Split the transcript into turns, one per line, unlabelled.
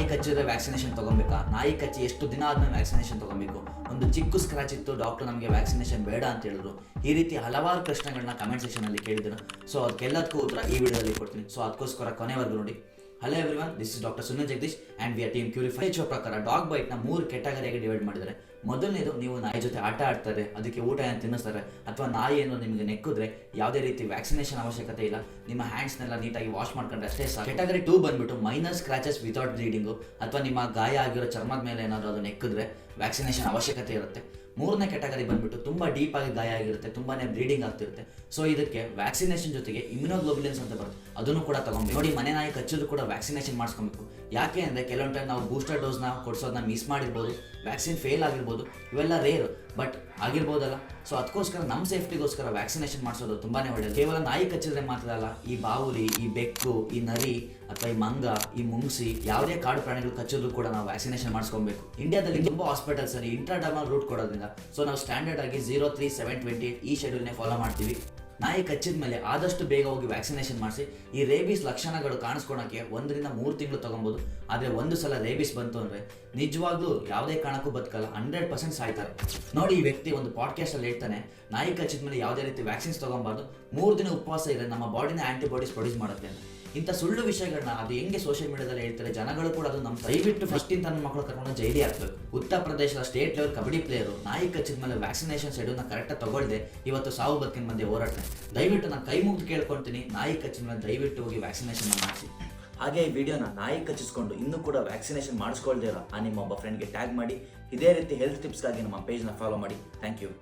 ನಾಯಿ ಕಚ್ಚಿದ್ರೆ ವ್ಯಾಕ್ಸಿನೇಷನ್ ತೊಗೊಬೇಕಾ, ನಾಯಿ ಕಚ್ಚಿ ಎಷ್ಟು ದಿನ ಆದಮೇಲೆ ವ್ಯಾಕ್ಸಿನೇಷನ್ ತೊಗೊಬೇಕು, ಒಂದು ಚಿಕ್ಕ ಸ್ಕ್ರಾಚ್ ಇತ್ತು ಡಾಕ್ಟರ್ ನಮಗೆ ವ್ಯಾಕ್ಸಿನೇಷನ್ ಬೇಡ ಅಂತ ಹೇಳಿದ್ರು. ಈ ರೀತಿ ಹಲವಾರು ಪ್ರಶ್ನೆಗಳನ್ನ ಕಮೆಂಟ್ ಸೆಕ್ಷನಲ್ಲಿ ಕೇಳಿದ್ರು. ಸೊ ಅದಕ್ಕೆಲ್ಲದಕ್ಕೂ ಉತ್ತರ ಈ ವಿಡಿಯೋದಲ್ಲಿ ಕೊಡ್ತೀನಿ. ಸೊ ಅದಕ್ಕೋಸ್ಕರ ಕೊನೆವರೆಗೂ ನೋಡಿ. Hello everyone, this is doctor Sunil Jagadish and we are team Curify. ಹೆಚ್ಚು ಪ್ರಕಾರ ಡಾಗ್ ಬೈಟ್ನ 3 ಕ್ಯಾಟಗರಿಯಾಗಿ ಡಿವೈಡ್ ಮಾಡಿದ್ದಾರೆ. ಮೊದಲನೇದು, ನೀವು ನಾಯಿ ಜೊತೆ ಆಟ ಆಡ್ತಾರೆ, ಅದಕ್ಕೆ ಊಟ ಏನು ತಿನ್ನಿಸ್ತಾರೆ, ಅಥವಾ ನಾಯಿ ಏನು ನಿಮಗೆ ನೆಕ್ಕಿದ್ರೆ ಯಾವುದೇ ರೀತಿ ವ್ಯಾಕ್ಸಿನೇಷನ್ ಅವಶ್ಯಕತೆ ಇಲ್ಲ, ನಿಮ್ಮ ಹ್ಯಾಂಡ್ಸ್ನೆಲ್ಲ ನೀಟಾಗಿ ವಾಶ್ ಮಾಡ್ಕೊಂಡ್ರೆ ಅಷ್ಟೇ ಸಾಕು. ಕ್ಯಾಟಗರಿ 2 ಬಂದ್ಬಿಟ್ಟು ಮೈನರ್ ಸ್ಕ್ರಾಚಸ್ ವಿತೌಟ್ ಬ್ಲೀಡಿಂಗು, ಅಥವಾ ನಿಮ್ಮ ಗಾಯ ಆಗಿರೋ ಚರ್ಮದ ಮೇಲೆ ಏನಾದರೂ ಅದು ನೆಕ್ಕಿದ್ರೆ ವ್ಯಾಕ್ಸಿನೇಷನ್ ಅವಶ್ಯಕತೆ ಇರುತ್ತೆ. ಮೂರನೇ ಕ್ಯಾಟಗರಿ ಬಂದ್ಬಿಟ್ಟು ತುಂಬ ಡೀಪ್ ಆಗಿ ಗಾಯ ಆಗಿರುತ್ತೆ, ತುಂಬಾ ಬ್ಲೀಡಿಂಗ್ ಆಗ್ತಿರುತ್ತೆ. ಸೊ ಇದಕ್ಕೆ ವ್ಯಾಕ್ಸಿನೇಷನ್ ಜೊತೆಗೆ ಇಮ್ಯುನೋಗ್ಲೋಬುಲಿನ್ಸ್ ಅಂತ ಬರುತ್ತೆ, ಅದನ್ನು ಕೂಡ ತಗೊಬೇಕು. ನೋಡಿ, ಮನೆ ನಾಯಿ ಕಚ್ಚೋದು ಕೂಡ ವ್ಯಾಕ್ಸಿನೇಷನ್ ಮಾಡಿಸ್ಕೊಬೇಕು. ಯಾಕೆ ಅಂದರೆ ಕೆಲವೊಂದು ಟೈಮ್ ನಾವು ಬೂಸ್ಟರ್ ಡೋಸ್ನ ಕೊಡಿಸೋದನ್ನ ಮಿಸ್ ಮಾಡಿರ್ಬೋದು, ವ್ಯಾಕ್ಸಿನ್ ಫೇಲ್ ಆಗಿರ್ಬೋದು, ಇವೆಲ್ಲ ರೇರ್ ಬಟ್ ಆಗಿರ್ಬೋದಲ್ಲ. ಸೊ ಅದಕ್ಕೋಸ್ಕರ ನಮ್ಮ ಸೇಫ್ಟಿಗೋಸ್ಕರ ವ್ಯಾಕ್ಸಿನೇಷನ್ ಮಾಡಿಸೋದು ತುಂಬಾ ಒಳ್ಳೆಯದು. ಕೇವಲ ನಾಯಿ ಕಚ್ಚಿದ್ರೆ ಮಾತ್ರ ಅಲ್ಲ, ಈ ಬಾವುಲಿ, ಈ ಬೆಕ್ಕು, ಈ ನರಿ ಅಥವಾ ಈ ಮಂಗ, ಈ ಮುಂಗ್ಸಿ, ಯಾವುದೇ ಕಾಡು ಪ್ರಾಣಿಗಳು ಕಚ್ಚೋದು ಕೂಡ ನಾವು ವ್ಯಾಕ್ಸಿನೇಷನ್ ಮಾಡಿಸ್ಕೊಬೇಕು. ಇಂಡಿಯಾದಲ್ಲಿ ತುಂಬ ಹಾಸ್ಪಿಟಲ್ಸ್ ಅಲ್ಲಿ ಇಂಟ್ರಾಡರ್ಮಲ್ ರೂಟ್ ಕೊಡೋದ್ರಿಂದ ಸೊ ನಾವು ಸ್ಟ್ಯಾಂಡರ್ಡ್ ಆಗಿ 03-728 ಈ ಶೆಡ್ಯೂಲ್ನೇ ಫಾಲೋ ಮಾಡ್ತೀವಿ. ನಾಯಿ ಕಚ್ಚಿದ ಮೇಲೆ ಆದಷ್ಟು ಬೇಗ ಹೋಗಿ ವ್ಯಾಕ್ಸಿನೇಷನ್ ಮಾಡಿಸಿ. ಈ ರೇಬೀಸ್ ಲಕ್ಷಣಗಳು ಕಾಣಿಸ್ಕೊಳಕ್ಕೆ 1 ರಿಂದ 3 ತಿಂಗಳು ತೊಗೊಬೋದು. ಆದರೆ ಒಂದು ಸಲ ರೇಬೀಸ್ ಬಂತು ಅಂದರೆ ನಿಜವಾಗ್ಲೂ ಯಾವುದೇ ಕಾರಣಕ್ಕೂ ಬದುಕಲ್ಲ, 100% ಸಾಯ್ತಾರೆ. ನೋಡಿ, ಈ ವ್ಯಕ್ತಿ ಒಂದು ಪಾಡ್ಕಾಸ್ಟಲ್ಲಿ ಹೇಳ್ತಾನೆ, ನಾಯಿ ಕಚ್ಚಿದ ಮೇಲೆ ಯಾವುದೇ ರೀತಿ ವ್ಯಾಕ್ಸಿನ್ಸ್ ತೊಗೊಬಾರ್ದು, 3 ದಿನ ಉಪವಾಸ ಇದ್ರೆ ನಮ್ಮ ಬಾಡಿನ ಆ್ಯಂಟಿಬಾಡೀಸ್ ಪ್ರೊಡ್ಯೂಸ್ ಮಾಡುತ್ತೆ ಅಂತ. ಇಂಥ ಸುಳ್ಳು ವಿಷಯಗಳನ್ನ ಅದು ಹೆಂಗೆ ಸೋಷಿಯಲ್ ಮೀಡಿಯಾದಲ್ಲಿ ಹೇಳ್ತಾರೆ, ಜನಗಳು ಕೂಡ ಅದು ನಮ್ಮ ದಯವಿಟ್ಟು ಫಸ್ಟ್ ಇಂತ ನನ್ನ ಮಕ್ಕಳು ಕರ್ಕೊಂಡು ಜೈಲಿ ಹಾಕ್ಬೇಕು. ಉತ್ತರ ಪ್ರದೇಶದ ಸ್ಟೇಟ್ ಲೆವೆಲ್ ಕಬಡ್ಡಿ ಪ್ಲೇಯರು ನಾಯಿ ಕಚ್ಚಿದ ಮೇಲೆ ವ್ಯಾಕ್ಸಿನೇಷನ್ ಶೆಡ್ಯೂಲ್ನ ಕರೆಕ್ಟಾಗಿ ತಗೊಳ್ಳದೆ ಇವತ್ತು ಸಾವು ಬದುಕಿನ ಮಧ್ಯೆ ಹೋರಾಡ್ತಾರೆ. ದಯವಿಟ್ಟು ನಾನು ಕೈ ಮುಗಿದು ಕೇಳ್ಕೊಳ್ತೀನಿ, ನಾಯಿ ಕಚ್ಚಿದ ಮೇಲೆ ದಯವಿಟ್ಟು ಹೋಗಿ ವ್ಯಾಕ್ಸಿನೇಷನ್ ಮಾಡಿಸಿ. ಹಾಗೆ ಈ ವಿಡಿಯೋನ ನಾಯಿ ಕಚ್ಚಿಸ್ಕೊಂಡು ಇನ್ನೂ ಕೂಡ ವ್ಯಾಕ್ಸಿನೇಷನ್ ಮಾಡಿಸ್ಕೊಳ್ದಿರೋ ನಿಮ್ಮ ಒಬ್ಬ ಫ್ರೆಂಡ್ಗೆ ಟ್ಯಾಗ್ ಮಾಡಿ. ಇದೇ ರೀತಿ ಹೆಲ್ತ್ ಟಿಪ್ಸ್ಗಾಗಿ ನಮ್ಮ ಪೇಜ್ನ ಫಾಲೋ ಮಾಡಿ. Thank you.